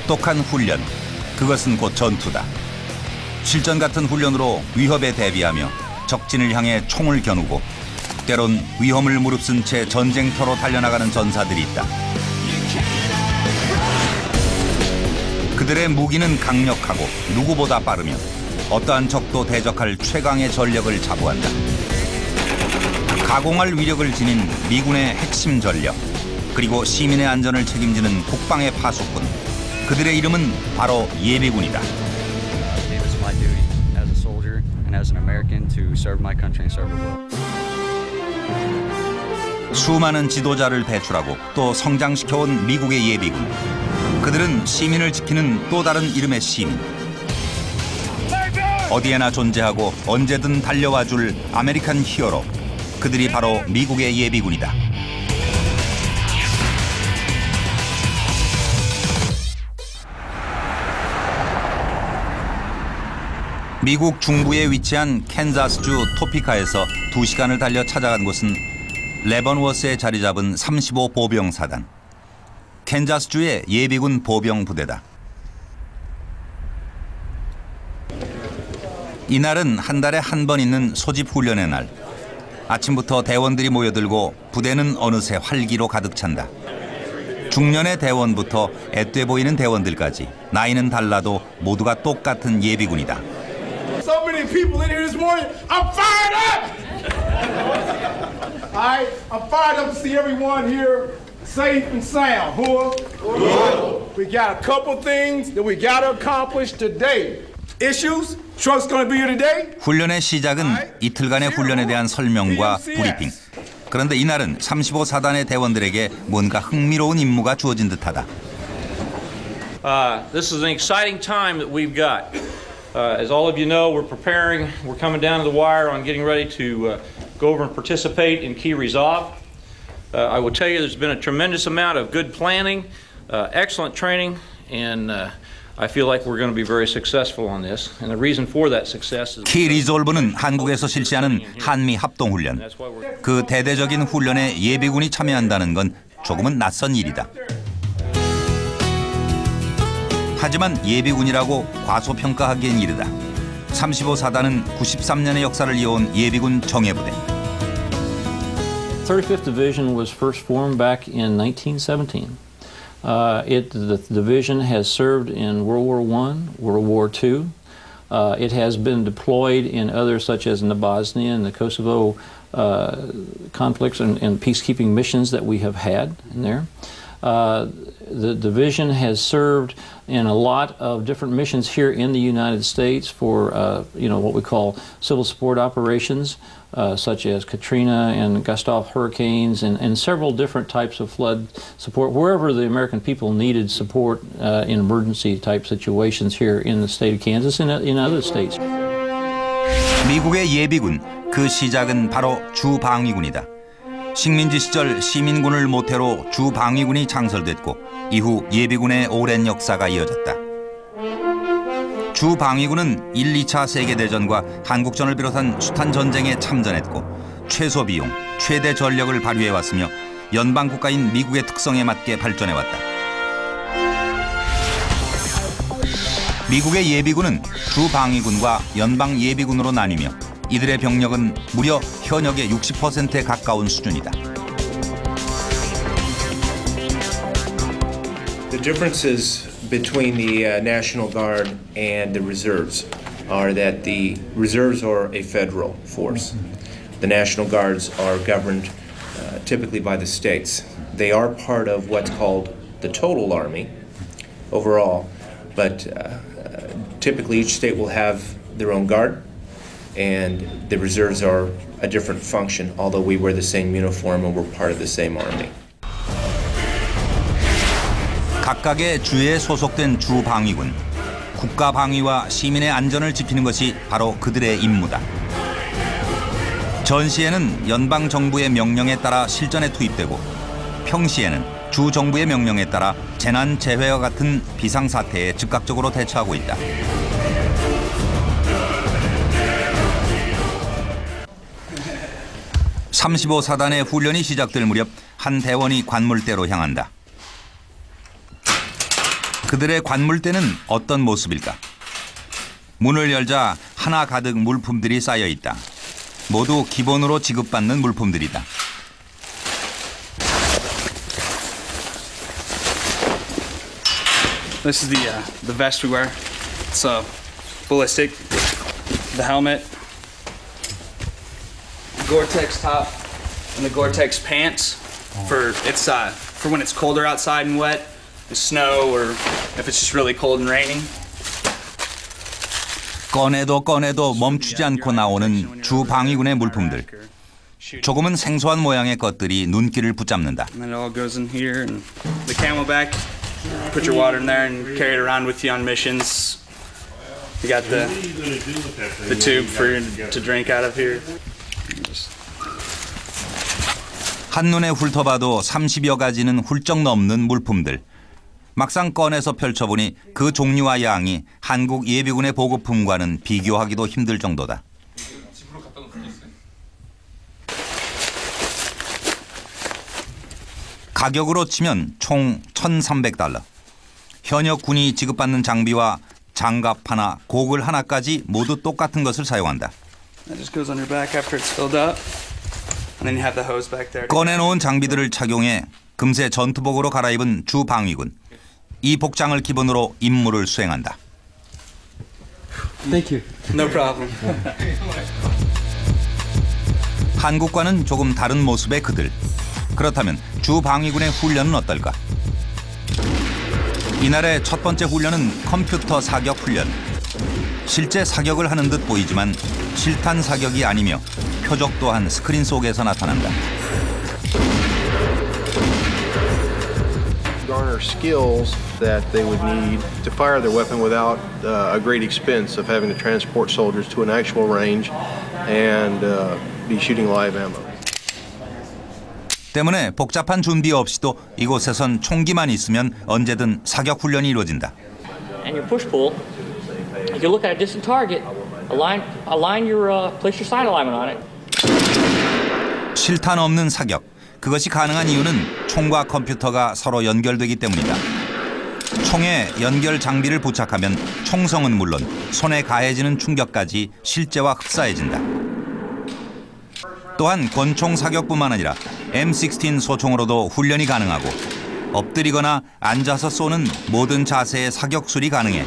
혹독한 훈련, 그것은 곧 전투다. 실전 같은 훈련으로 위협에 대비하며 적진을 향해 총을 겨누고 때론 위험을 무릅쓴 채 전쟁터로 달려나가는 전사들이 있다. 그들의 무기는 강력하고 누구보다 빠르며 어떠한 적도 대적할 최강의 전력을 자부한다. 가공할 위력을 지닌 미군의 핵심 전력, 그리고 시민의 안전을 책임지는 국방의 파수꾼, 그들의 이름은 바로 예비군이다. 수많은 지도자를 배출하고 또 성장시켜온 미국의 예비군. 그들은 시민을 지키는 또 다른 이름의 시민. 어디에나 존재하고 언제든 달려와줄 아메리칸 히어로. 그들이 바로 미국의 예비군이다. 미국 중부에 위치한 캔자스주 토피카에서 2시간을 달려 찾아간 곳은 레번워스에 자리 잡은 35 보병사단. 캔자스주의 예비군 보병 부대다. 이날은 한 달에 한 번 있는 소집 훈련의 날. 아침부터 대원들이 모여들고 부대는 어느새 활기로 가득 찬다. 중년의 대원부터 앳돼 보이는 대원들까지 나이는 달라도 모두가 똑같은 예비군이다. So many people in here this morning. I'm fired up. All right, I'm fired up to see everyone here safe and sound. We got a couple things that we got to accomplish today. Issues. Truck's going to be here today. 훈련의 시작은 이틀간의 훈련에 대한 설명과 브리핑. 그런데 이날은 35사단의 대원들에게 뭔가 흥미로운 임무가 주어진 듯하다. This is an exciting time that we've got. As all of you know, we're coming down to the wire on getting ready to go over and participate in Key Resolve. I will tell you there's been a tremendous amount of good planning, excellent training, and I feel like we're going to be very successful on this. And the reason for that success is 키 리졸브는 한국에서 실시하는 한미 합동 훈련. 그 대대적인 훈련에 예비군이 참여한다는 건 조금은 낯선 일이다. 하지만 예비군이라고 과소평가하기엔 이르다. 35사단은 93년의 역사를 이어온 예비군 정예부대. 35th Division was first formed back in 1917. The division has served in World War I, World War II. It has been deployed in others such as in the Bosnia and the Kosovo conflicts and peacekeeping missions that we have had in there. The division has served in a lot of different missions here in the United States for, what we call civil support operations, such as Katrina and Gustav hurricanes and several different types of flood support, wherever the American people needed support in emergency type situations here in the state of Kansas and in other states. 미국의 예비군, 그 시작은 바로 주방위군이다. 식민지 시절 시민군을 모태로 주방위군이 창설됐고 이후 예비군의 오랜 역사가 이어졌다. 주방위군은 1, 2차 세계대전과 한국전을 비롯한 숱한 전쟁에 참전했고 최소 비용, 최대 전력을 발휘해왔으며 연방국가인 미국의 특성에 맞게 발전해왔다. 미국의 예비군은 주방위군과 연방예비군으로 나뉘며 이들의 병력은 무려 현역의 60%에 가까운 수준이다. The differences between the National Guard and the reserves are that the reserves are a federal force. The National Guards are governed typically by the states. They are part of what's called the total army overall, but typically each state will have their own guard. And the reserves are a different function, although we wear the same uniform and we're part of the same army. 각각의 주에 소속된 주방위군, 국가 방위와 시민의 안전을 지키는 것이 바로 그들의 임무다. 전시에는 연방 정부의 명령에 따라 실전에 투입되고 평시에는 주 정부의 명령에 따라 재난 재해와 같은 비상 사태에 즉각적으로 대처하고 있다. 35사단의 훈련이 시작될 무렵 한 대원이 관물대로 향한다. 그들의 관물대는 어떤 모습일까? 문을 열자 하나 가득 물품들이 쌓여 있다. 모두 기본으로 지급받는 물품들이다. This is the vest we wear. It's ballistic. The helmet, Gore-Tex top, and the Gore-Tex pants for when it's colder outside and wet, the snow, or if it's just really cold and raining. 꺼내도 멈추지 않고 나오는 주 방위군의 물품들. 조금은 생소한 모양의 것들이 눈길을 붙잡는다. And then it all goes in here, and the camelback. Put your water in there and carry it around with you on missions. You got the tube for you to drink out of here. 한눈에 훑어봐도 30여 가지는 훌쩍 넘는 물품들. 막상 꺼내서 펼쳐보니 그 종류와 양이 한국 예비군의 보급품과는 비교하기도 힘들 정도다. 가격으로 치면 총 $1,300. 현역 군이 지급받는 장비와 장갑 하나, 고글 하나까지 모두 똑같은 것을 사용한다. 꺼내놓은 장비들을 착용해 금세 전투복으로 갈아입은 주 방위군. 이 복장을 기본으로 임무를 수행한다. Thank you. No problem. 한국과는 조금 다른 모습의 그들. 그렇다면 주 방위군의 훈련은 어떨까? 이날의 첫 번째 훈련은 컴퓨터 사격 훈련. 실제 사격을 하는 듯 보이지만 실탄 사격이 아니며 표적 또한 스크린 속에서 나타난다. Garner skills that they would need to fire their weapon without a great expense of having to transport soldiers to an actual range and be shooting live ammo. 때문에 복잡한 준비 없이도 이곳에선 총기만 있으면 언제든 사격 훈련이 이루어진다. And your push pull, you can look at a distant target, place your sight alignment on it. 실탄 없는 사격. 그것이 가능한 이유는 총과 컴퓨터가 서로 연결되기 때문이다. 총에 연결 장비를 부착하면 총성은 물론 손에 가해지는 충격까지 실제와 흡사해진다. 또한 권총 사격뿐만 아니라 M16 소총으로도 훈련이 가능하고 엎드리거나 앉아서 쏘는 모든 자세의 사격술이 가능해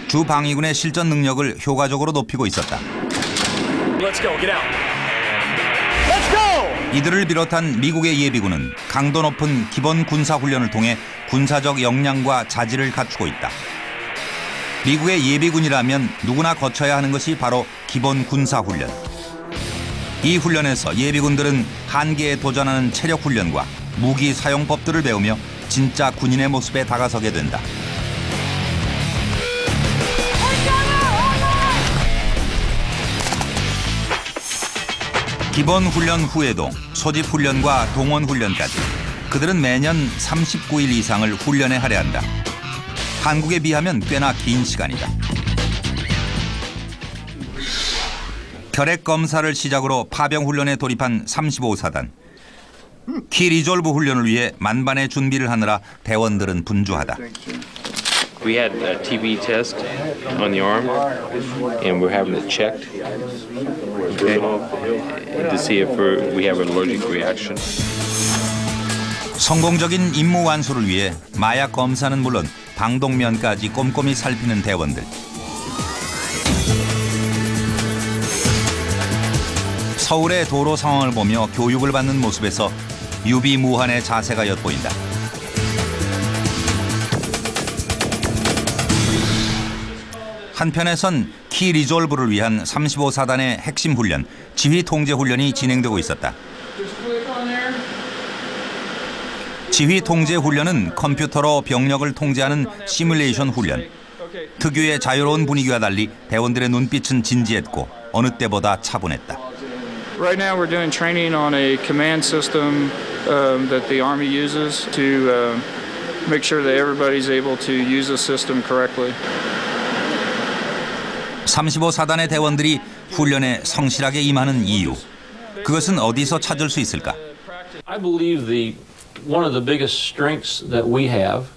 주 방위군의 실전 능력을 효과적으로 높이고 있었다. Let's go. Get out. 이들을 비롯한 미국의 예비군은 강도 높은 기본 군사 훈련을 통해 군사적 역량과 자질을 갖추고 있다. 미국의 예비군이라면 누구나 거쳐야 하는 것이 바로 기본 군사 훈련. 이 훈련에서 예비군들은 한계에 도전하는 체력 훈련과 무기 사용법들을 배우며 진짜 군인의 모습에 다가서게 된다. 기본 훈련 후에도 소집 훈련과 동원 훈련까지 그들은 매년 39일 이상을 훈련에 할애한다. 한국에 비하면 꽤나 긴 시간이다. 결핵 검사를 시작으로 파병 훈련에 돌입한 35사단. 키 리졸브 훈련을 위해 만반의 준비를 하느라 대원들은 분주하다. We had a TB test on the arm, and we're having it checked to see if we have an allergic reaction. 성공적인 임무 완수를 위해 마약 검사는 물론 방독면까지 꼼꼼히 살피는 대원들. 서울의 도로 상황을 보며 교육을 받는 모습에서 유비무환의 자세가 엿보인다. 한편에선 키 리졸브를 위한 35사단의 핵심 훈련, 지휘 통제 훈련이 진행되고 있었다. 지휘 통제 훈련은 컴퓨터로 병력을 통제하는 시뮬레이션 훈련. 특유의 자유로운 분위기와 달리 대원들의 눈빛은 진지했고 어느 때보다 차분했다. Right now we're doing training on a command system that the Army uses to make sure that everybody's able to use the system correctly. 35사단의 대원들이 훈련에 성실하게 임하는 이유. 그것은 어디서 찾을 수 있을까? I believe one of the biggest strengths that we have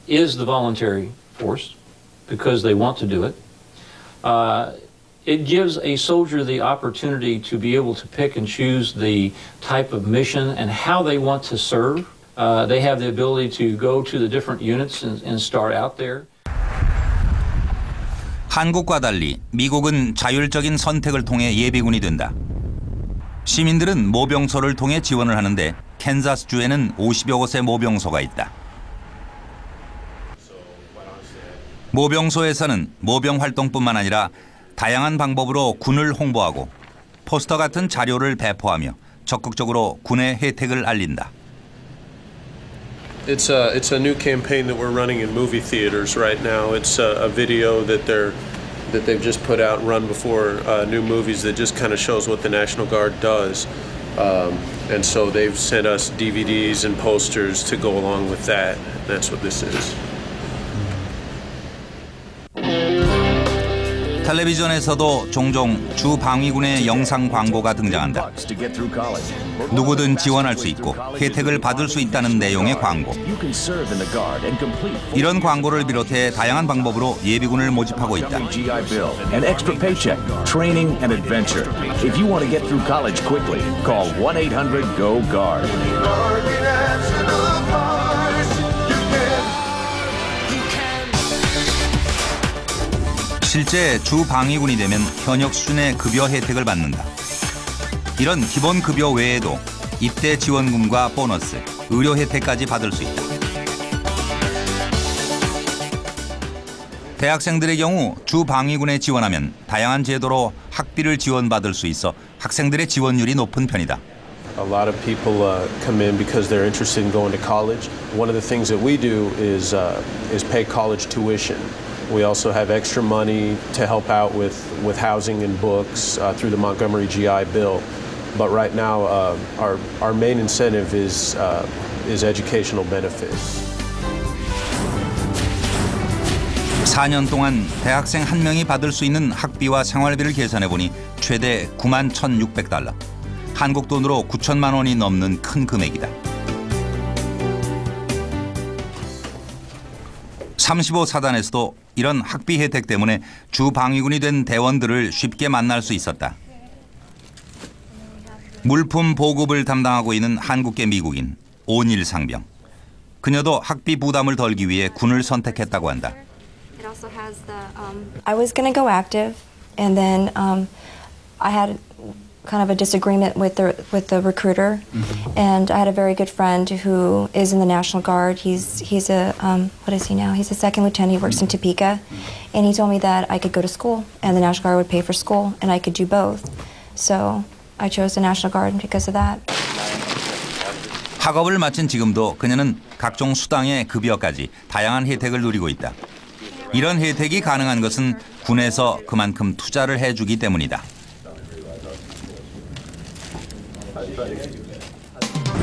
is the voluntary force because they want to do it. It gives a soldier the opportunity to be able to pick and choose the type of mission and how they want to serve. They have the ability to go to the different units and start out there. 한국과 달리 미국은 자율적인 선택을 통해 예비군이 된다. 시민들은 모병소를 통해 지원을 하는데 캔자스주에는 50여 곳의 모병소가 있다. 모병소에서는 모병 활동뿐만 아니라 다양한 방법으로 군을 홍보하고 포스터 같은 자료를 배포하며 적극적으로 군의 혜택을 알린다. It's a new campaign that we're running in movie theaters right now. It's a video that they've just put out and run before new movies that just kind of shows what the National Guard does. And so they've sent us DVDs and posters to go along with that. That's what this is. 텔레비전에서도 종종 주 방위군의 영상 광고가 등장한다. 누구든 지원할 수 있고 혜택을 받을 수 있다는 내용의 광고. 이런 광고를 비롯해 다양한 방법으로 예비군을 모집하고 있다. An extra paycheck, training and adventure. If you want to get through college quickly, call 1-800-GO-GUARD. 실제 주 방위군이 되면 현역 수준의 급여 혜택을 받는다. 이런 기본 급여 외에도 입대 지원금과 보너스, 의료 혜택까지 받을 수 있다. 대학생들의 경우 주 방위군에 지원하면 다양한 제도로 학비를 지원받을 수 있어 학생들의 지원율이 높은 편이다. A lot of people come in because they're interested in going to college. One of the things that we do is pay college tuition. We also have extra money to help out with housing and books through the Montgomery GI Bill. But right now, our main incentive is educational benefits. 4년 동안 대학생 한 명이 받을 수 있는 학비와 생활비를 계산해 보니 최대 91,600달러. 한국 돈으로 9천만 원이 넘는 큰 금액이다. 35사단에서도 이런 학비 혜택 때문에 주 방위군이 된 대원들을 쉽게 만날 수 있었다. 물품 보급을 담당하고 있는 한국계 미국인 오닐 상병. 그녀도 학비 부담을 덜기 위해 군을 선택했다고 한다. I was going to go active, and then I had kind of a disagreement with the recruiter, and I had a very good friend who is in the National Guard. He's a what is he now? He's a second lieutenant. He works in Topeka, and he told me that I could go to school, and the National Guard would pay for school, and I could do both. So I chose the National Guard because of that. 학업을 마친 지금도 그녀는 각종 수당의 급여까지 다양한 혜택을 누리고 있다. 이런 혜택이 가능한 것은 군에서 그만큼 투자를 해주기 때문이다.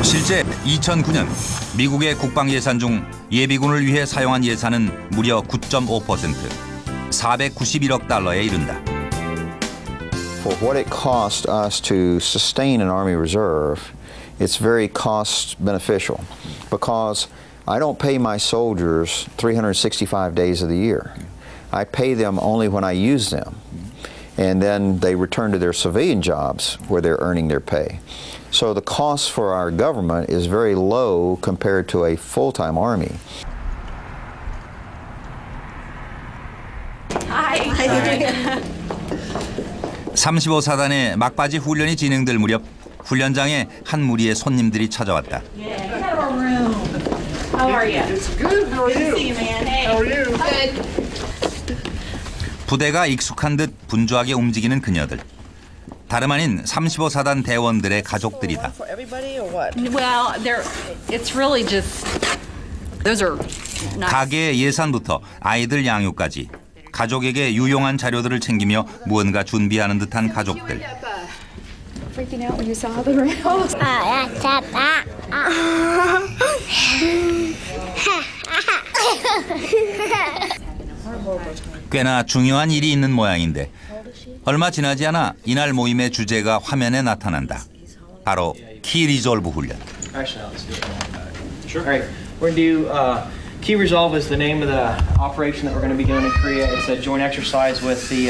실제 2009년 미국의 국방 예산 중 예비군을 위해 사용한 예산은 무려 9.5%, 491억 달러에 이른다. For what it cost us to sustain an Army Reserve, it's very cost beneficial because I don't pay my soldiers 365 days of the year. I pay them only when I use them. And then they return to their civilian jobs where they're earning their pay. So the cost for our government is very low compared to a full-time army. Hi. 35사단의 막바지 훈련이 진행될 무렵 훈련장에 한 무리의 손님들이 찾아왔다. How are you? It's good. How are you? Good to see you, man. Hey. How are you? Good. 부대가 익숙한 듯 분주하게 움직이는 그녀들. 다름 아닌 35사단 대원들의 가족들이다. Well, it's really just those are 가게 예산부터 아이들 양육까지 가족에게 유용한 자료들을 챙기며 무언가 준비하는 듯한 가족들. Freaking out when you saw the rails. 꽤나 중요한 일이 있는 모양인데 얼마 지나지 않아 이날 모임의 주제가 화면에 나타난다. 바로 키 리졸브 훈련. All right, we're going to do Key Resolve is the name of the operation that we're going to be doing in Korea. It's a joint exercise with the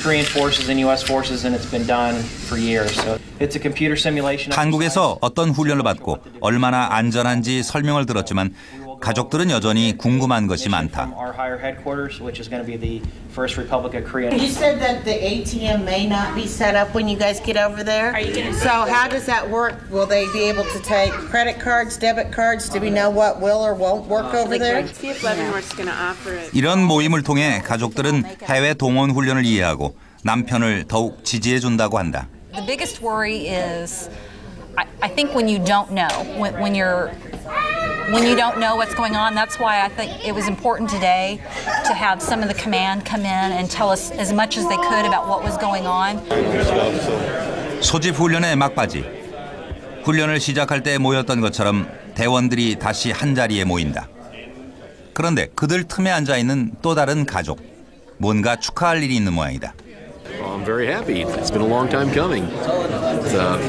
Korean forces and U.S. forces, and it's been done for years. So it's a computer simulation. 한국에서 어떤 훈련을 받고 얼마나 안전한지 설명을 들었지만 가족들은 여전히 궁금한 것이 많다. Our higher headquarters, which is going to be the First Republic of Korea. You said that the ATM may not be set up when you guys get over there. So how does that work? Will they be able to take credit cards, debit cards? Do we know what will or won't work over there? See if Leavenworth's going to offer it. 이런 모임을 통해 가족들은 해외 동원 훈련을 이해하고 남편을 더욱 지지해 준다고 한다. The biggest worry is, I think when you don't know, when you don't know what's going on, that's why I think it was important today to have some of the command come in and tell us as much as they could about what was going on. 소집 훈련의 막바지. 훈련을 시작할 때 모였던 것처럼 대원들이 다시 한자리에 모인다. 그런데 그들 틈에 앉아 있는 또 다른 가족. 뭔가 축하할 일이 있는 모양이다. I'm very happy. It's been a long time coming. It's a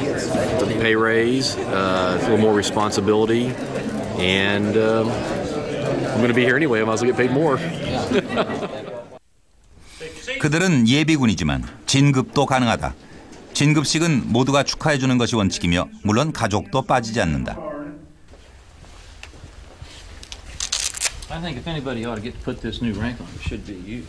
pay raise, a little more responsibility, and I'm going to be here anyway. I might as well get paid more. 그들은 예비군이지만 진급도 가능하다. 진급식은 모두가 축하해 주는 것이 원칙이며 물론 가족도 빠지지 않는다. I think if anybody ought to get put this new rank on, it should be you.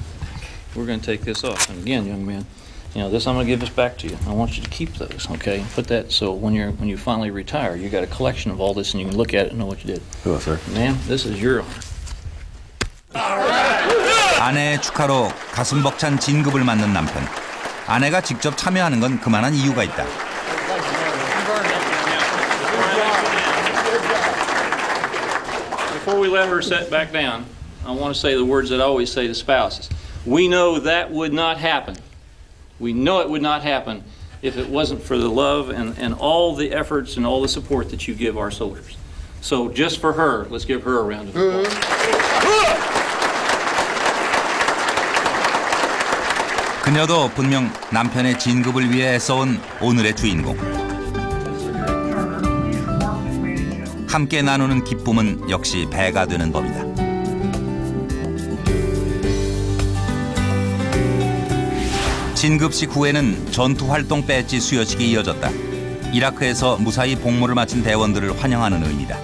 We're going to take this off, and again, young man, you know this. I'm going to give this back to you. I want you to keep those, okay? Put that so when you finally retire, you got a collection of all this, and you can look at it and know what you did. Hello, sir. Ma'am, this is your honor. 아내의 축하로 가슴 벅찬 진급을 맞는 남편. 아내가 직접 참여하는 건 그만한 이유가 있다. Before we let her sit back down, I want to say the words that I always say to spouses. We know that would not happen. We know it would not happen if it wasn't for the love and all the efforts and all the support that you give our soldiers. So just for her, let's give her a round of applause. 그녀도 분명 남편의 진급을 위해 애써온 오늘의 주인공. 함께 나누는 기쁨은 역시 배가 되는 법이다. 진급식 후에는 전투활동 배지 수여식이 이어졌다. 이라크에서 무사히 복무를 마친 대원들을 환영하는 의미다.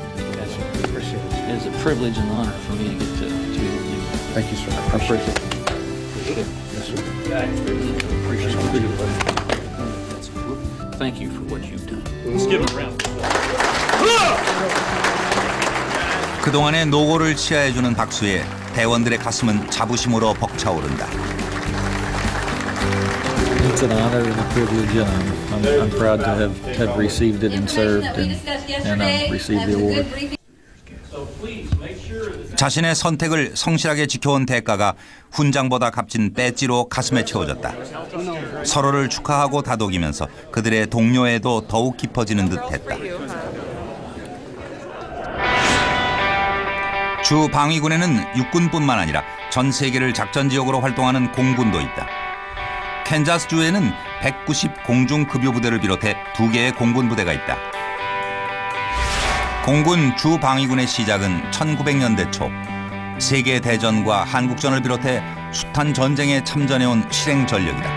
It's a privilege and honor for me to get to be with you. Thank you, sir. I appreciate it. Thank you for what you've done. Let's give it a round. 그동안의 노고를 치하해주는 박수에 대원들의 가슴은 자부심으로 벅차오른다. It's an honor and a privilege, and I'm proud to have received it and served and received the award. 자신의 선택을 성실하게 지켜온 대가가 훈장보다 값진 배지로 가슴에 채워졌다. 서로를 축하하고 다독이면서 그들의 동료애도 더욱 깊어지는 듯했다. 주 방위군에는 육군뿐만 아니라 전 세계를 작전 지역으로 활동하는 공군도 있다. 캔자스주에는 190 공중급요부대를 비롯해 2개의 공군부대가 있다. 공군 주방위군의 시작은 1900년대 초 세계대전과 한국전을 비롯해 숱한 전쟁에 참전해온 실행 전력이다.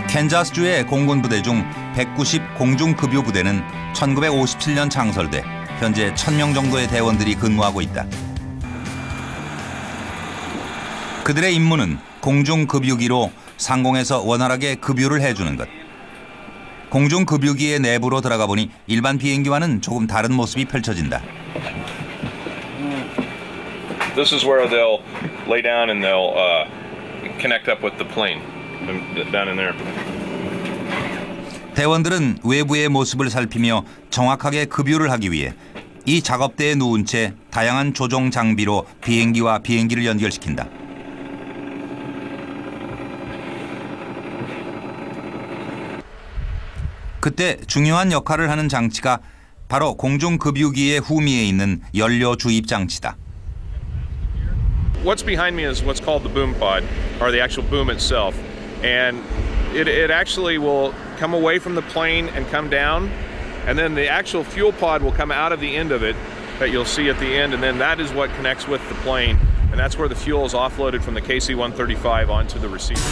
캔자스주의 공군부대 중 190 공중급요부대는 1957년 창설돼 현재 1000명 정도의 대원들이 근무하고 있다. 그들의 임무는 공중급유기로 상공에서 원활하게 급유를 해주는 것. 공중급유기의 내부로 들어가 보니 일반 비행기와는 조금 다른 모습이 펼쳐진다. This is where they'll lay down and they'll connect up with the plane down in there. 대원들은 외부의 모습을 살피며 정확하게 급유를 하기 위해 이 작업대에 누운 채 다양한 조종 장비로 비행기와 비행기를 연결시킨다. 그때 중요한 역할을 하는 장치가 바로 공중급유기의 후미에 있는 연료 주입 장치다. What's behind me is what's called the boom pod, or the actual boom itself, and it actually will come away from the plane and come down, and then the actual fuel pod will come out of the end of it. that you'll see at the end, and then that is what connects with the plane, and that's where the fuel is offloaded from the KC-135 onto the receiver.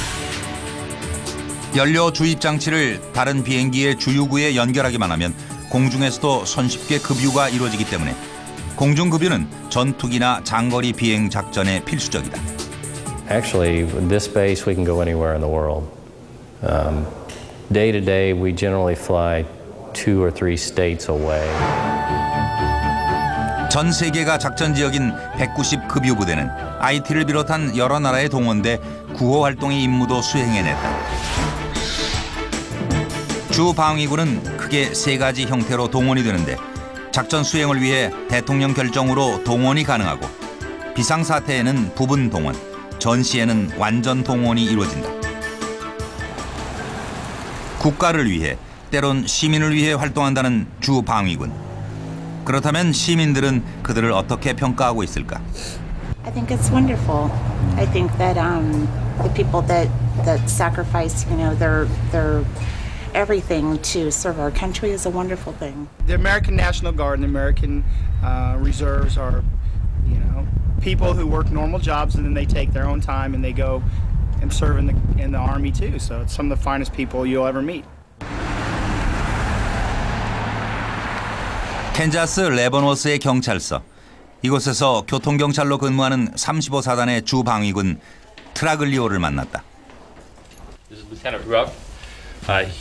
연료 주입 장치를 다른 비행기의 주유구에 연결하기만 하면 공중에서도 손쉽게 급유가 이루어지기 때문에 공중 급유는 전투기나 장거리 비행 작전에 필수적이다. Actually, with this base, we can go anywhere in the world. Day to day, we generally fly 2 or 3 states away. 전 세계가 작전 지역인 190 급유 부대는 IT를 비롯한 여러 나라에 동원돼 구호 활동의 임무도 수행해냈다. 주 방위군은 크게 3가지 형태로 동원이 되는데 작전 수행을 위해 대통령 결정으로 동원이 가능하고 비상사태에는 부분 동원, 전시에는 완전 동원이 이루어진다. 국가를 위해 때론 시민을 위해 활동한다는 주 방위군. 그렇다면 시민들은 그들을 어떻게 평가하고 있을까? I think it's wonderful. I think that the people that sacrifice, their everything to serve our country is a wonderful thing. The American National Guard and the American Reserves are, people who work normal jobs and then they take their own time and they go and serve in the Army too. So it's some of the finest people you'll ever meet. 캔자스 레버노스의 경찰서. 이곳에서 교통경찰로 근무하는 35사단의 주 방위군 트라글리오를 만났다. This is Lieutenant Ruff.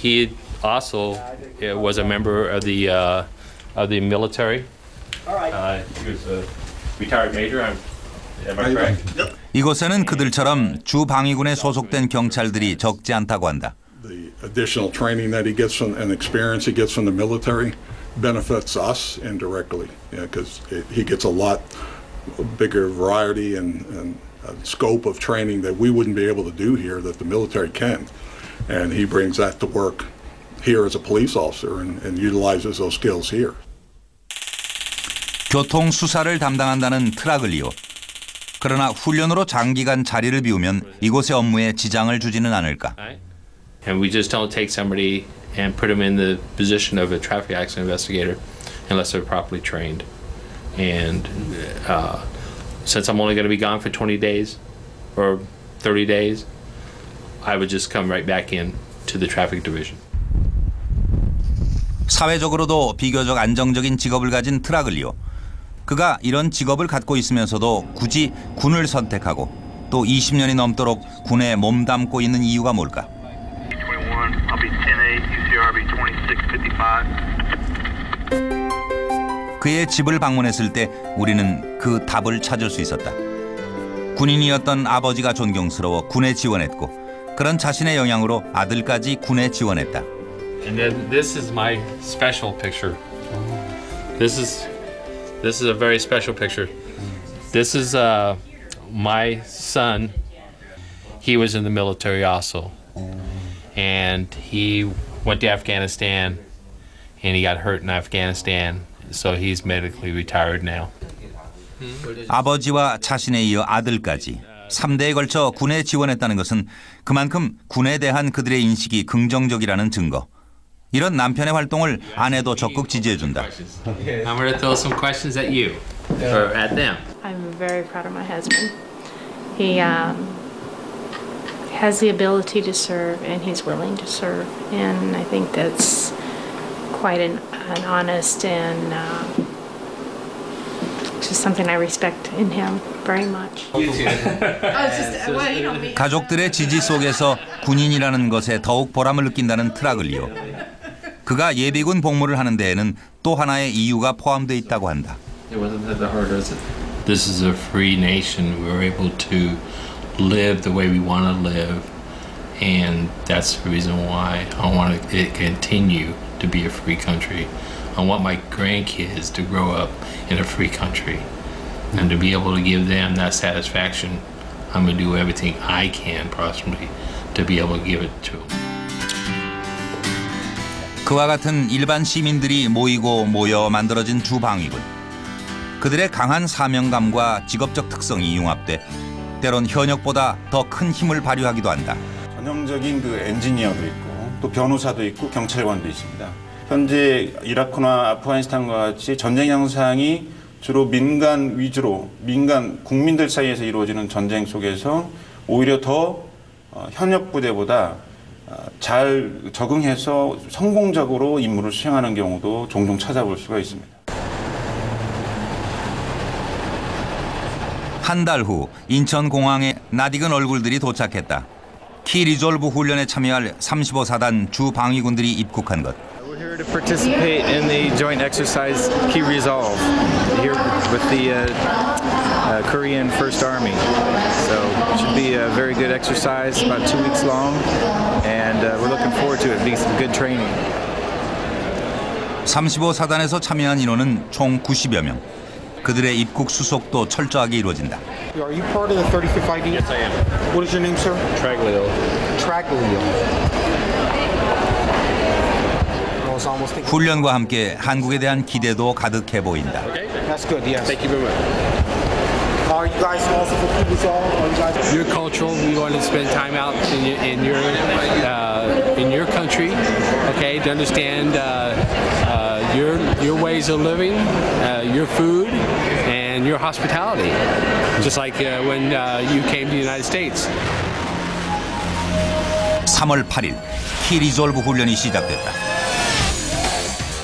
He also was a member of the military. He was a retired major. Am I correct? 이곳에는 그들처럼 주 방위군에 소속된 경찰들이 적지 않다고 한다. The additional training that he gets from and experience he gets from the military benefits us indirectly, because he gets a lot bigger variety and scope of training that we wouldn't be able to do here that the military can. And he brings that to work here as a police officer and utilizes those skills here. 교통 수사를 담당한다는 트라글리오. 그러나 훈련으로 장기간 자리를 비우면 이곳의 업무에 지장을 주지는 않을까. And we just don't take somebody and put them in the position of a traffic accident investigator unless they're properly trained. And since I'm only going to be gone for 20 days or 30 days, I would just come right back in to the traffic division. 사회적으로도 비교적 안정적인 직업을 가진 트라글리오. 그가 이런 직업을 갖고 있으면서도 굳이 군을 선택하고 또 20년이 넘도록 군에 몸담고 있는 이유가 뭘까? 그의 집을 방문했을 때 우리는 그 답을 찾을 수 있었다. 군인이었던 아버지가 존경스러워 군에 지원했고 그런 자신의 영향으로 아들까지 군에 지원했다. And then this is my special picture. This is a very special picture. This is my son. He was in the military also. And he went to Afghanistan and he got hurt in Afghanistan. So he's medically retired now. 아버지와 자신에 이어 아들까지 3대에 걸쳐 군에 지원했다는 것은 그만큼 군에 대한 그들의 인식이 긍정적이라는 증거. 이런 남편의 활동을 아내도 적극 지지해준다. I'm going to throw some questions at you or at them. I'm very proud of my husband. He has the ability to serve and he's willing to serve, and I think that's quite an honest and just something I respect in him very much. 가족들의 지지 속에서 군인이라는 것에 더욱 보람을 느낀다는 트라글리오. 그가 예비군 복무를 하는 데에는 또 하나의 이유가 포함되어 있다고 한다. This is a free nation. We're able to live the way we want to live, and that's the reason why I want it to continue to be a free country. I want my grandkids to grow up in a free country, and to be able to give them that satisfaction, I'm going to do everything I can possibly to be able to give it to them. 그와 같은 일반 시민들이 모이고 모여 만들어진 주방위군. 그들의 강한 사명감과 직업적 특성이 융합돼 때론 현역보다 더 큰 힘을 발휘하기도 한다. 전형적인 그 엔지니어도 있고 또 변호사도 있고 경찰관도 있습니다. 현재 이라크나 아프가니스탄과 같이 전쟁 양상이 주로 민간 위주로 민간 국민들 사이에서 이루어지는 전쟁 속에서 오히려 더 현역 부대보다 잘 적응해서 성공적으로 임무를 수행하는 경우도 종종 찾아볼 수가 있습니다. 한 달 후 인천공항에 낯익은 얼굴들이 도착했다. 키 리졸브 훈련에 참여할 35사단 주 방위군들이 입국한 것. We're here to participate in the joint exercise Key Resolve here with the Korean First Army. So it should be a very good exercise, about 2 weeks long, and we're looking forward to it being some good training. 35사단에서 참여한 인원은 총 90여 명. 그들의 입국 수속도 철저하게 이루어진다. Are you part of the 35th ID? Yes, I am. What is your name, sir? Traglio. Traglio. 훈련과 함께 한국에 대한 기대도 가득해 보인다. That's good. Yes. Thank you very much. Are you guys also for Key Resolve? You're cultural. We want to spend time out in your country, okay, to understand your ways of living, your food, and your hospitality. Just like when you came to the United States. 3월 8일 키 리졸브 훈련이 시작됐다.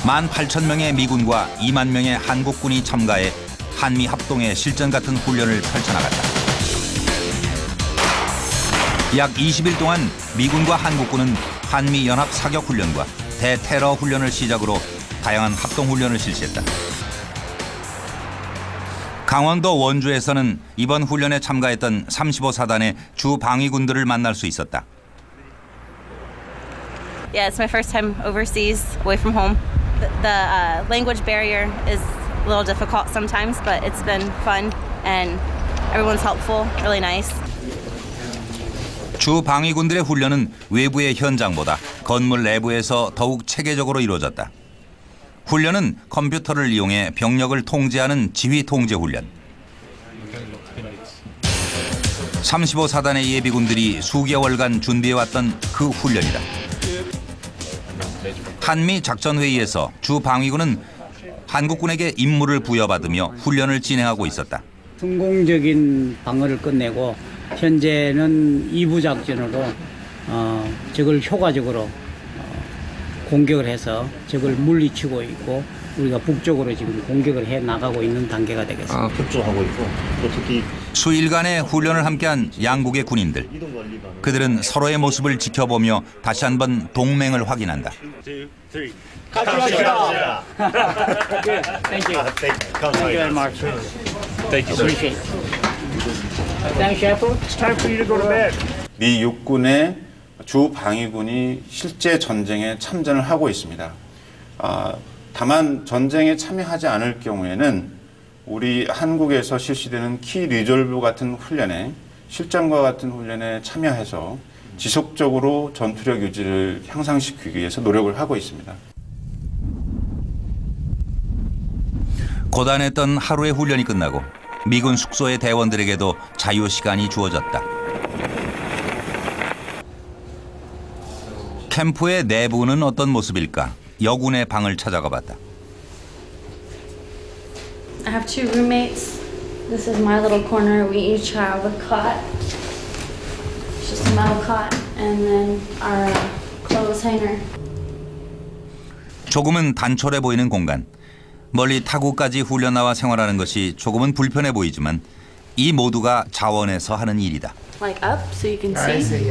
18,000명의 미군과 2만 명의 한국군이 참가해 한미 합동의 실전 같은 훈련을 펼쳐나갔다. 약 20일 동안 미군과 한국군은 한미 연합 사격 훈련과 대테러 훈련을 시작으로 다양한 합동 훈련을 실시했다. 강원도 원주에서는 이번 훈련에 참가했던 35사단의 주 방위군들을 만날 수 있었다. Yeah, it's my first time overseas, away from home. The language barrier is a little difficult sometimes, but it's been fun and everyone's helpful, really nice. 주 방위군들의 훈련은 외부의 현장보다 건물 내부에서 더욱 체계적으로 이루어졌다. 훈련은 컴퓨터를 이용해 병력을 통제하는 지휘 통제 훈련. 35사단의 예비군들이 수개월간 준비해왔던 그 훈련이다. 한미 작전회의에서 주 방위군은 한국군에게 임무를 부여받으며 훈련을 진행하고 있었다. 성공적인 방어를 끝내고 현재는 2부 작전으로 적을 효과적으로 공격을 해서 적을 물리치고 있고 우리가 북쪽으로 지금 공격을 해 나가고 있는 단계가 되겠습니다. 북쪽하고 있고 또 특히 수일간의 훈련을 함께한 양국의 군인들. 그들은 서로의 모습을 지켜보며 다시 한번 동맹을 확인한다. 감사합니다. Thank you. Thank you very much. Thank you, sir. Appreciate it. Thanks, Shepard. It's time for you to go to bed. 미 육군의 주 방위군이 실제 전쟁에 참전을 하고 있습니다. 다만 전쟁에 참여하지 않을 경우에는 우리 한국에서 실시되는 키 리졸브 같은 훈련에 실전과 같은 훈련에 참여해서 지속적으로 전투력 유지를 향상시키기 위해서 노력을 하고 있습니다. 고단했던 하루의 훈련이 끝나고 미군 숙소의 대원들에게도 자유 시간이 주어졌다. 캠프의 내부는 어떤 모습일까? 여군의 방을 찾아가 봤다. I have 2 roommates. This is my little corner. We each have a cot. It's just a metal cot, and then our clothes hanger. 조금은 단촐해 보이는 공간. 멀리 타국까지 훈련나와 생활하는 것이 조금은 불편해 보이지만 이 모두가 자원에서 하는 일이다. Like up, so you can see.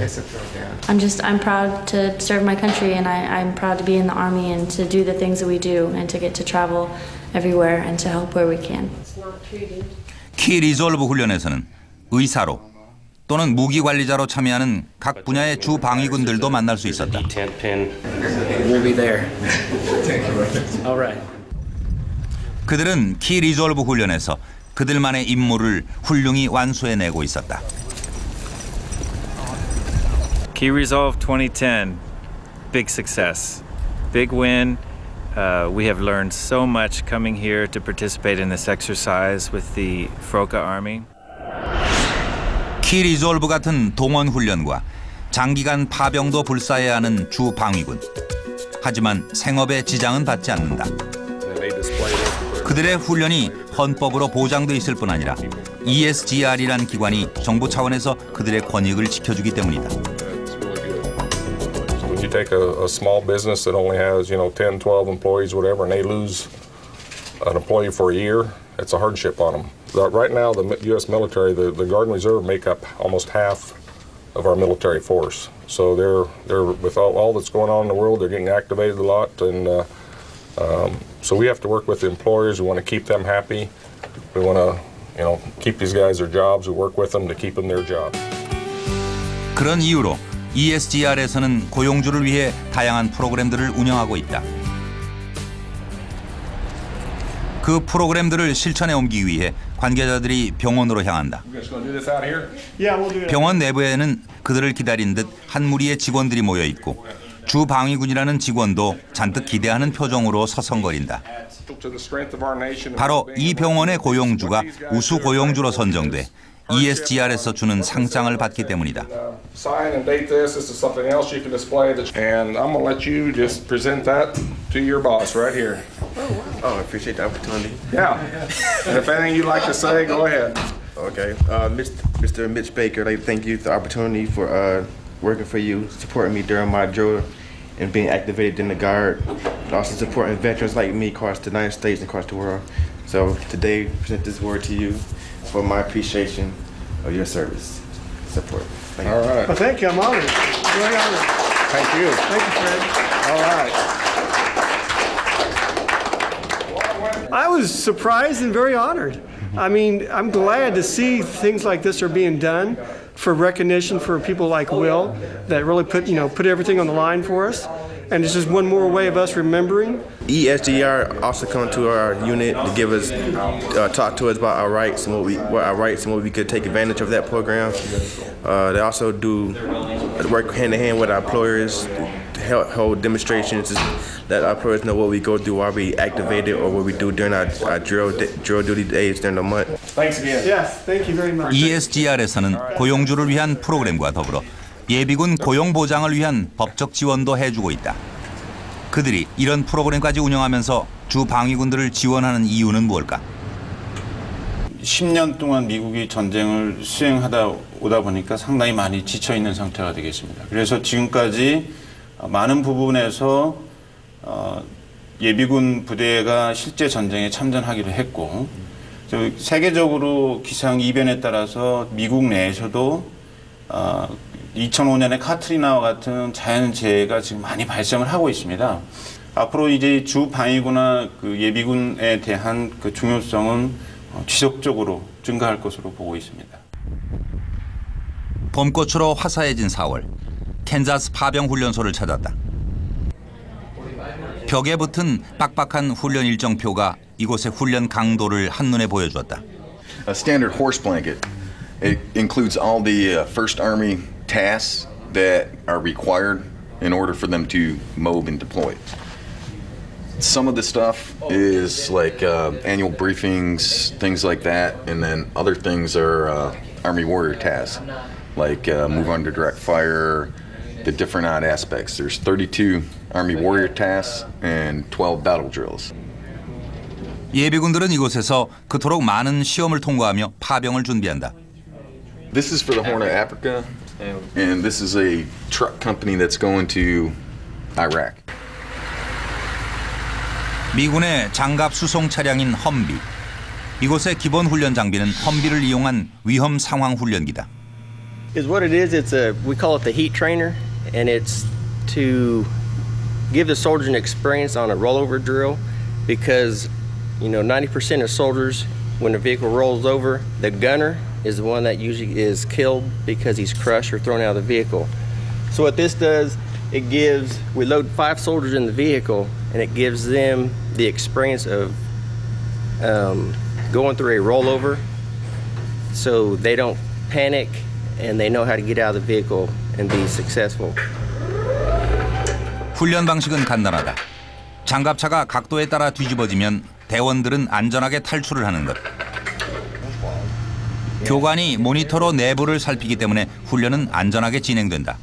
I'm proud to serve my country, and I'm proud to be in the army and to do the things that we do, and to get to travel everywhere and to help where we can. 키 리졸브 훈련에서는 의사로 또는 무기 관리자로 참여하는 각 분야의 주 방위군들도 만날 수 있었다. We'll be there. All right. 그들은 키 리졸브 훈련에서 그들만의 임무를 훌륭히 완수해내고 있었다. Key Resolve 2010, big success, big win. We have learned so much coming here to participate in this exercise with the Froka Army. 키 리졸브 같은 동원 훈련과 장기간 파병도 불사해야 하는 주 방위군. 하지만 생업에 지장은 받지 않는다. 그들의 훈련이 헌법으로 보장돼 있을 뿐 아니라 ESGR이라는 기관이 정부 차원에서 그들의 권익을 지켜주기 때문이다. If you take a small business that only has, 10, 12 employees, whatever, and they lose an employee for a year, it's a hardship on them. Right now, the U.S. military, the Guard and Reserve make up almost half of our military force. So they're with all that's going on in the world, they're getting activated a lot, and so we have to work with the employers. We want to keep them happy. We want to, keep these guys their jobs. We work with them to keep them their jobs. 그런 이유로 ESGR에서는 고용주를 위해 다양한 프로그램들을 운영하고 있다. 그 프로그램들을 실천에 옮기기 위해 관계자들이 병원으로 향한다. 병원 내부에는 그들을 기다린 듯 한 무리의 직원들이 모여 있고 주방위군이라는 직원도 잔뜩 기대하는 표정으로 서성거린다. 바로 이 병원의 고용주가 우수 고용주로 선정돼 ESGR에서 주는 상장을 받기 때문이다. Sign and date this. This is something else you can display. And I'm going to let you just present that to your boss right here. Oh, I appreciate the opportunity. Yeah. And if anything you'd like to say, go ahead. Okay. Mr. Mitch Baker, I'd like to thank you for the opportunity for working for you, supporting me during my drill and being activated in the Guard, and also supporting veterans like me across the United States and across the world. So today, I present this word to you for my appreciation of your service, support. Thank you. All right. Well, thank you. I'm honored. Very honored. Thank you. Thank you, Fred. All right. I was surprised and very honored. I mean, I'm glad to see things like this are being done for recognition for people like Will that really put everything on the line for us. And it's just one more way of us remembering. ESGR also come to our unit to give us, talk to us about our rights and what we could take advantage of that program. They also do work hand in hand with our employers to hold demonstrations, let our employers know what we go through while we activated or what we do during our drill duty days during the month. Thanks again. Yes, thank you very much. ESGR에서는 고용주를 위한 프로그램과 더불어 예비군 고용 보장을 위한 법적 지원도 해주고 있다. 그들이 이런 프로그램까지 운영하면서 주 방위군들을 지원하는 이유는 무엇일까? 10년 동안 미국이 전쟁을 수행하다 오다 보니까 상당히 많이 지쳐 있는 상태가 되겠습니다. 그래서 지금까지 많은 부분에서 예비군 부대가 실제 전쟁에 참전하기로 했고, 세계적으로 기상 이변에 따라서 미국 내에서도 2005년에 카트리나와 같은 자연재해가 지금 많이 발생을 하고 있습니다. 앞으로 이제 주 방위군이나 그 예비군에 대한 그 중요성은 지속적으로 증가할 것으로 보고 있습니다. 봄꽃으로 화사해진 4월, 캔자스 파병 훈련소를 찾았다. 벽에 붙은 빡빡한 훈련 일정표가 이곳의 훈련 강도를 한눈에 보여주었다. A standard horse blanket. It includes all the First Army tasks that are required in order for them to mob and deploy. Some of the stuff is like annual briefings, things like that, and then other things are Army warrior tasks, like move under direct fire, the different odd aspects. There's 32 Army warrior tasks and 12 battle drills. 예비군들은 이곳에서 그토록 많은 시험을 통과하며 파병을 준비한다. This is for the Horn of Africa, and this is a truck company that's going to Iraq. 미군의 장갑 수송 차량인 험비. 이곳의 기본 훈련 장비는 험비를 이용한 위험 상황 훈련기다. Is what it is. We call it the heat trainer, and it's to give the soldier an experience on a rollover drill, because 90% of soldiers, when the vehicle rolls over, the gunner is the one that usually is killed because he's crushed or thrown out of the vehicle. So what this does, we load 5 soldiers in the vehicle, and it gives them the experience of going through a rollover, so they don't panic and they know how to get out of the vehicle and be successful. 훈련 방식은 간단하다. 장갑차가 각도에 따라 뒤집어지면 대원들은 안전하게 탈출을 하는 것. 교관이 모니터로 내부를 살피기 때문에 훈련은 안전하게 진행된다.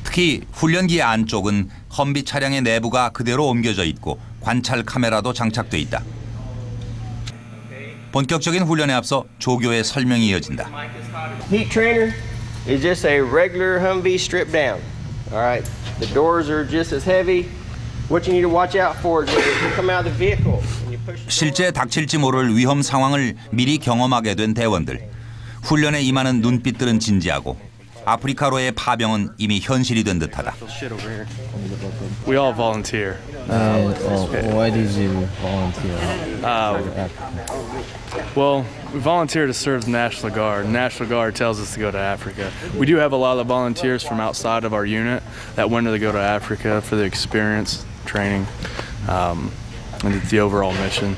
특히 훈련기 안쪽은 험비 차량의 내부가 그대로 옮겨져 있고 관찰 카메라도 장착돼 있다. 본격적인 훈련에 앞서 조교의 설명이 이어진다. Heat trainer is just a regular Humvee stripped down. All right, the doors are just as heavy. What you need to watch out for is when you come out of the vehicle and you push. 실제 닥칠지 모를 위험 상황을 미리 경험하게 된 대원들. 훈련에 임하는 눈빛들은 진지하고 아프리카로의 파병은 이미 현실이 된 듯하다. We all volunteer. Why did you volunteer? Well, we volunteer to serve the National Guard. National Guard tells us to go to Africa. We do have a lot of volunteers from outside of our unit that wanted to go to Africa for the experience, training, and the overall mission.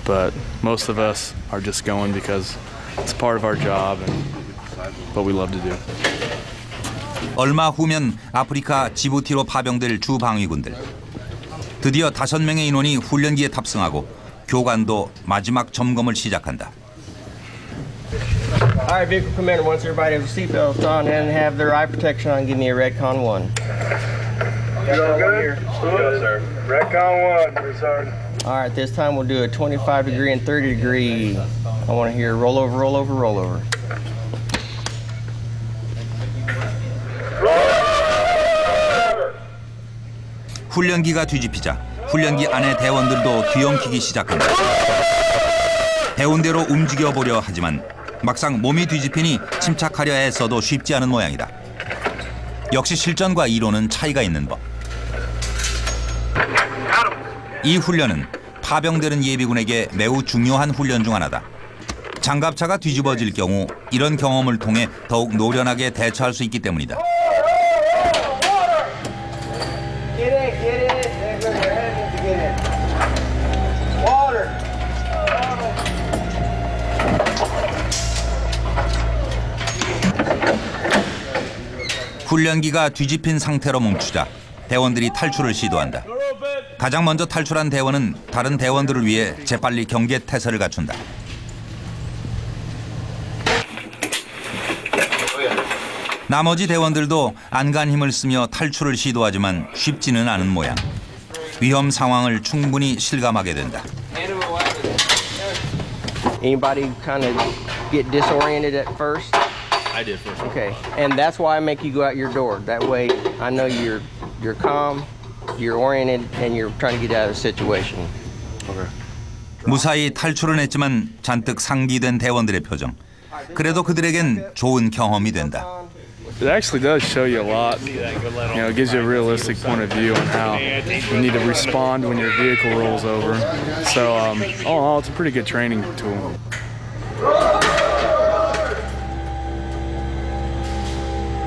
But most of us are just going because it's part of our job and what we love to do. 얼마 후면 아프리카 지부티로 파병될 주 방위군들. 드디어 5명의 인원이 훈련기에 탑승하고 교관도 마지막 점검을 시작한다. All right, vehicle commander, once everybody has their seatbelts on and have their eye protection on, give me a Redcon 1. You all good? Yes, sir. Redcon 1, sir. All right, this time we'll do a 25 degree and 30 degree. I want to hear roll over, roll over, roll over. 훈련기가 뒤집히자 훈련기 안의 대원들도 뒤엉키기 시작한다. 배운대로 움직여보려 하지만 막상 몸이 뒤집히니 침착하려 애써도 쉽지 않은 모양이다. 역시 실전과 이론은 차이가 있는 법. 이 훈련은 파병되는 예비군에게 매우 중요한 훈련 중 하나다. 장갑차가 뒤집어질 경우 이런 경험을 통해 더욱 노련하게 대처할 수 있기 때문이다. 훈련기가 뒤집힌 상태로 멈추자 대원들이 탈출을 시도한다. 가장 먼저 탈출한 대원은 다른 대원들을 위해 재빨리 경계 태세를 갖춘다. 나머지 대원들도 안간 힘을 쓰며 탈출을 시도하지만 쉽지는 않은 모양. 위험 상황을 충분히 실감하게 된다. Anybody kind of get disoriented at first? I did first. Okay, and that's why I make you go out your door. That way, I know you're calm, you're oriented, and you're trying to get out of the situation. Okay. 무사히 탈출은 했지만 잔뜩 상기된 대원들의 표정. 그래도 그들에겐 좋은 경험이 된다. It actually does show you a lot. You know, it gives you a realistic point of view on how you need to respond when your vehicle rolls over. So, all in all, it's a pretty good training tool.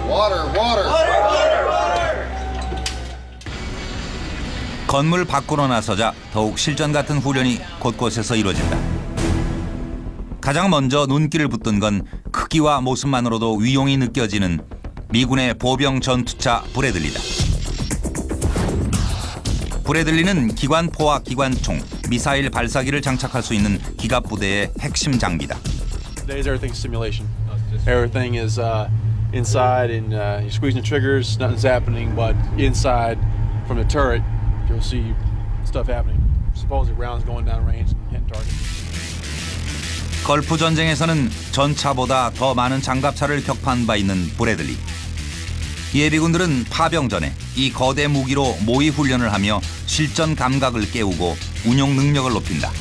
Water. 건물 밖으로 나서자 더욱 실전 같은 훈련이 곳곳에서 이루어진다. 가장 먼저 눈길을 붙든 건 크기와 모습만으로도 위용이 느껴지는 미군의 보병 전투차 브래들리다. 브래들리는 기관포와 기관총, 미사일 발사기를 장착할 수 있는 기갑부대의 핵심 장비다. Today's everything's simulation. Everything is inside and you're squeezing the triggers, nothing's happening, but inside from the turret, you'll see stuff happening. Supposedly rounds going down range and hitting targets. 걸프 전쟁에서는 전차보다 더 많은 장갑차를 격파한 바 있는 브래들리. 예비군들은 파병 전에 이 거대 무기로 모의 훈련을 하며 실전 감각을 깨우고 운용 능력을 높인다.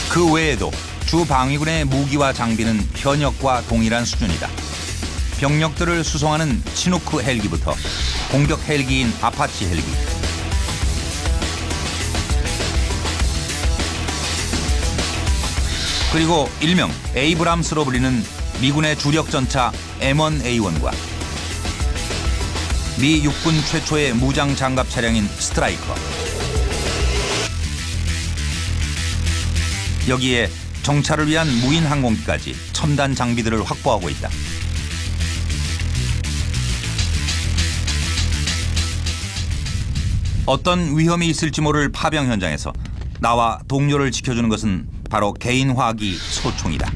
그 외에도 주 방위군의 무기와 장비는 현역과 동일한 수준이다. 병력들을 수송하는 치누크 헬기부터 공격 헬기인 아파치 헬기, 그리고 일명 에이브람스로 불리는 미군의 주력 전차 M1A1과 미 육군 최초의 무장 장갑 차량인 스트라이커. 여기에 정찰을 위한 무인 항공기까지 첨단 장비들을 확보하고 있다. 어떤 위험이 있을지 모를 파병 현장에서 나와 동료를 지켜주는 것은 바로 개인 화기 소총이다.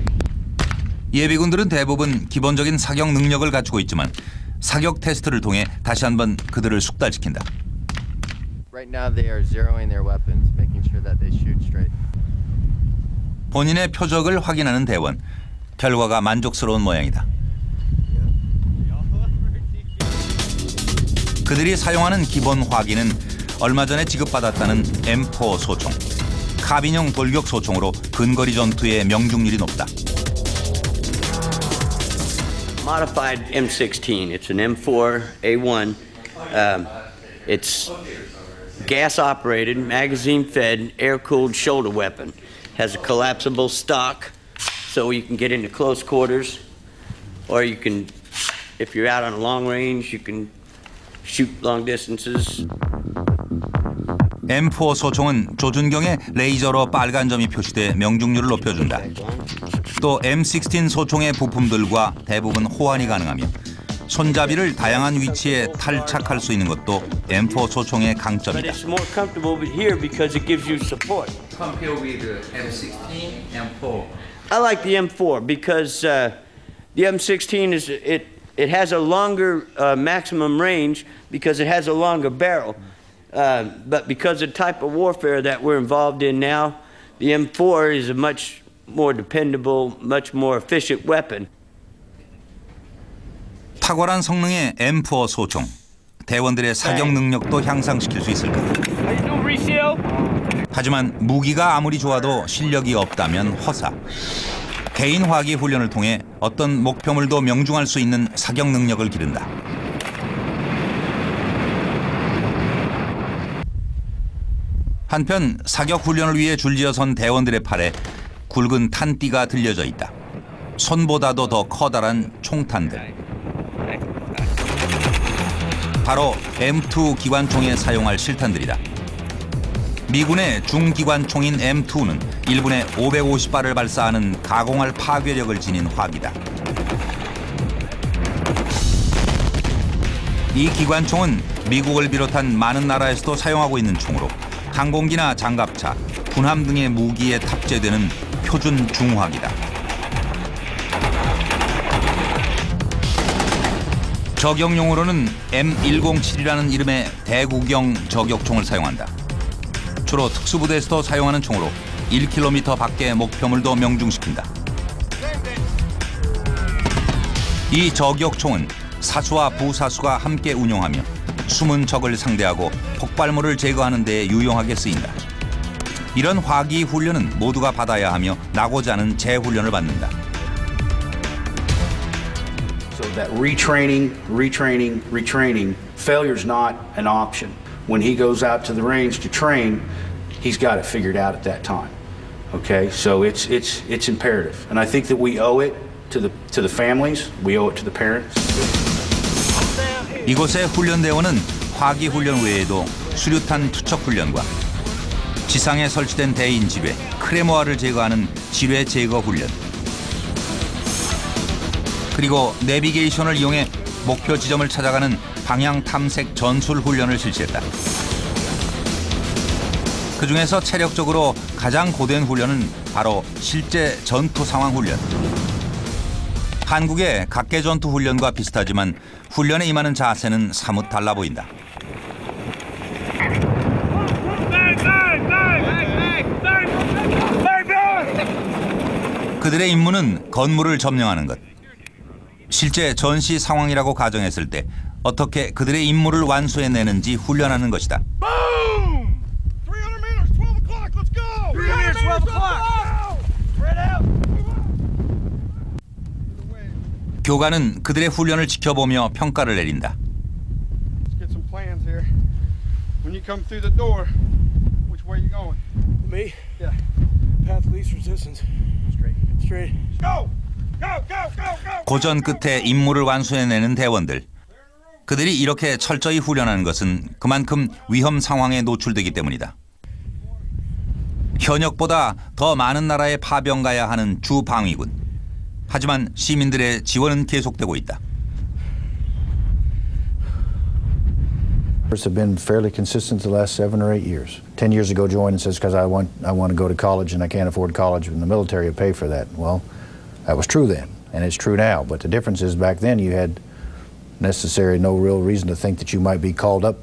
예비군들은 대부분 기본적인 사격 능력을 갖추고 있지만 사격 테스트를 통해 다시 한번 그들을 숙달시킨다. Right now they are zeroing their weapons, making sure that they shoot straight. 본인의 표적을 확인하는 대원. 결과가 만족스러운 모양이다. 그들이 사용하는 기본 화기는 얼마 전에 지급받았다는 M4 소총. 카빈형 돌격 소총으로 근거리 전투의 명중률이 높다. Modified M16. It's an M4A1. It's gas-operated, magazine-fed, air-cooled shoulder weapon. Has a collapsible stock, so you can get into close quarters, or you can, if you're out on a long range, you can shoot long distances. M4 소총은 조준경의 레이저로 빨간 점이 표시돼 명중률을 높여준다. 또 M16 소총의 부품들과 대부분 호환이 가능하며 손잡이를 다양한 위치에 탈착할 수 있는 것도 M4 소총의 강점이다. It's more comfortable here because it gives you support. Compare with the M16, M4. I like the M4 because the M16 is it has a longer maximum range because it has a longer barrel. But because of the type of warfare that we're involved in now, the M4 is a much more dependable, much more efficient weapon. 탁월한 성능의 M4 소총. 대원들의 사격 능력도 향상시킬 수 있을까? 하지만 무기가 아무리 좋아도 실력이 없다면 허사. 개인 화기 훈련을 통해 어떤 목표물도 명중할 수 있는 사격 능력을 기른다. 한편 사격 훈련을 위해 줄지어선 대원들의 팔에 굵은 탄띠가 들려져 있다. 손보다도 더 커다란 총탄들. 바로 M2 기관총에 사용할 실탄들이다. 미군의 중기관총인 M2는 1분에 550발을 발사하는 가공할 파괴력을 지닌 화기다. 이 기관총은 미국을 비롯한 많은 나라에서도 사용하고 있는 총으로 항공기나 장갑차, 군함 등의 무기에 탑재되는 표준 중화기다. 저격용으로는 M107이라는 이름의 대구경 저격총을 사용한다. 주로 특수부대에서도 사용하는 총으로 1km 밖의 목표물도 명중시킨다. 이 저격총은 사수와 부사수가 함께 운용하며 숨은 적을 상대하고 폭발물을 제거하는 데 유용하게 쓰인다. 이런 화기 훈련은 모두가 받아야 하며 나고자 하는 재훈련을 받는다. So that retraining, failure is not an option. When he goes out to the range to train, he's got it figured out at that time. Okay, so it's imperative, and I think that we owe it to the families, we owe it to the parents. 이곳의 훈련대원은 화기 훈련 외에도 수류탄 투척 훈련과 지상에 설치된 대인 지뢰, 크레모아를 제거하는 지뢰 제거 훈련, 그리고 내비게이션을 이용해 목표 지점을 찾아가는 방향 탐색 전술 훈련을 실시했다. 그중에서 체력적으로 가장 고된 훈련은 바로 실제 전투 상황 훈련. 한국의 각계 전투 훈련과 비슷하지만 훈련에 임하는 자세는 사뭇 달라 보인다. 그들의 임무는 건물을 점령하는 것. 실제 전시 상황이라고 가정했을 때 어떻게 그들의 임무를 완수해내는지 훈련하는 것이다. 교관은 그들의 훈련을 지켜보며 평가를 내린다. When you come through the door, which way are you going? Me? Yeah. Path of least resistance. Straight. Go! Go! Go! Go! Go! 고전 끝에 임무를 완수해내는 대원들. 그들이 이렇게 철저히 훈련하는 것은 그만큼 위험 상황에 노출되기 때문이다. 현역보다 더 많은 나라에 파병 가야 하는 주방위군. 하지만 시민들의 지원은 계속되고 있다. Have been fairly consistent the last 7 or 8 years. 10 years ago, joined and says, because I want to go to college and I can't afford college, and the military will pay for that. Well, that was true then, and it's true now. But the difference is back then you had no real reason to think that you might be called up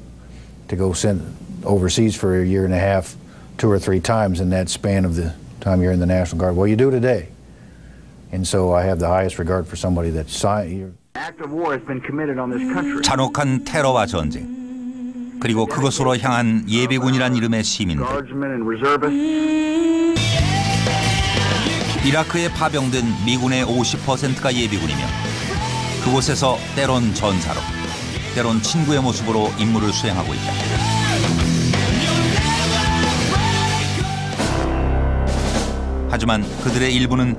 to go send overseas for a year and a half, 2 or 3 times in that span of the time you're in the National Guard. Well, you do today. And so I have the highest regard for somebody that's Act of war has been committed on this country. 잔혹한 테러와 전쟁, 그리고 그것으로 향한 예비군이란 이름의 시민들. Guardsmen and reservists. 이라크에 파병된 미군의 50%가 예비군이며 그곳에서 때론 전사로, 때론 친구의 모습으로 임무를 수행하고 있다. 하지만 그들의 일부는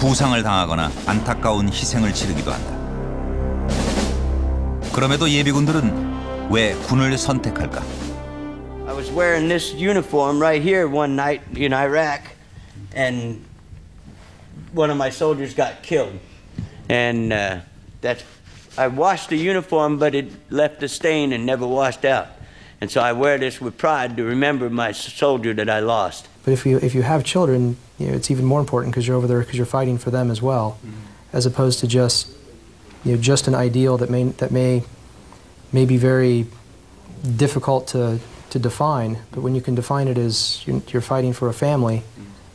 부상을 당하거나 안타까운 희생을 치르기도 한다. 그럼에도 예비군들은 왜 군을 선택할까? I was wearing this uniform right here one night in Iraq, and one of my soldiers got killed. And I washed the uniform, but it left a stain and never washed out. And so I wear this with pride to remember my soldier that I lost. But if you have children, you know, it's even more important because you're over there because you're fighting for them as well, as opposed to just an ideal that may be very difficult to define. But when you can define it as you're fighting for a family,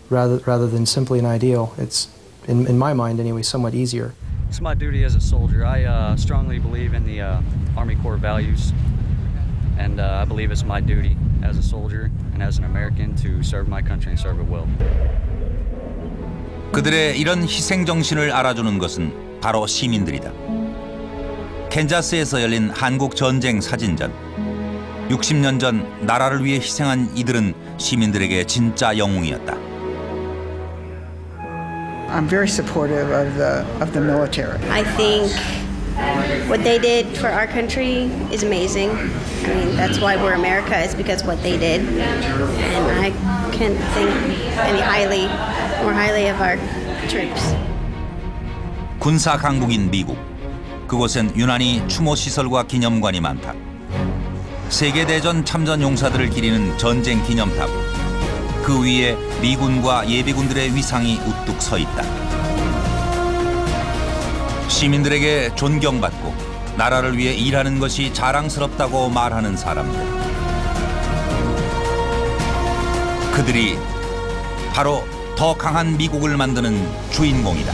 rather than simply an ideal, it's in my mind anyway somewhat easier. It's my duty as a soldier. I strongly believe in the Army Corps values, and I believe it's my duty as a soldier and as an American to serve my country and serve it well. 그들의 이런 희생 정신을 알아주는 것은 바로 시민들이다. 캔자스에서 열린 한국 전쟁 사진전. 60년 전 나라를 위해 희생한 이들은 시민들에게 진짜 영웅이었다. I'm very supportive of the military. I think what they did for our country is amazing. I mean, that's why we're America, is because what they did. And I can't think any more highly of our troops. 군사 강국인 미국. 그곳엔 유난히 추모 시설과 기념관이 많다. 세계대전 참전 용사들을 기리는 전쟁 기념탑. 그 위에 미군과 예비군들의 위상이 우뚝 서 있다. 시민들에게 존경받고 나라를 위해 일하는 것이 자랑스럽다고 말하는 사람들. 그들이 바로 더 강한 미국을 만드는 주인공이다.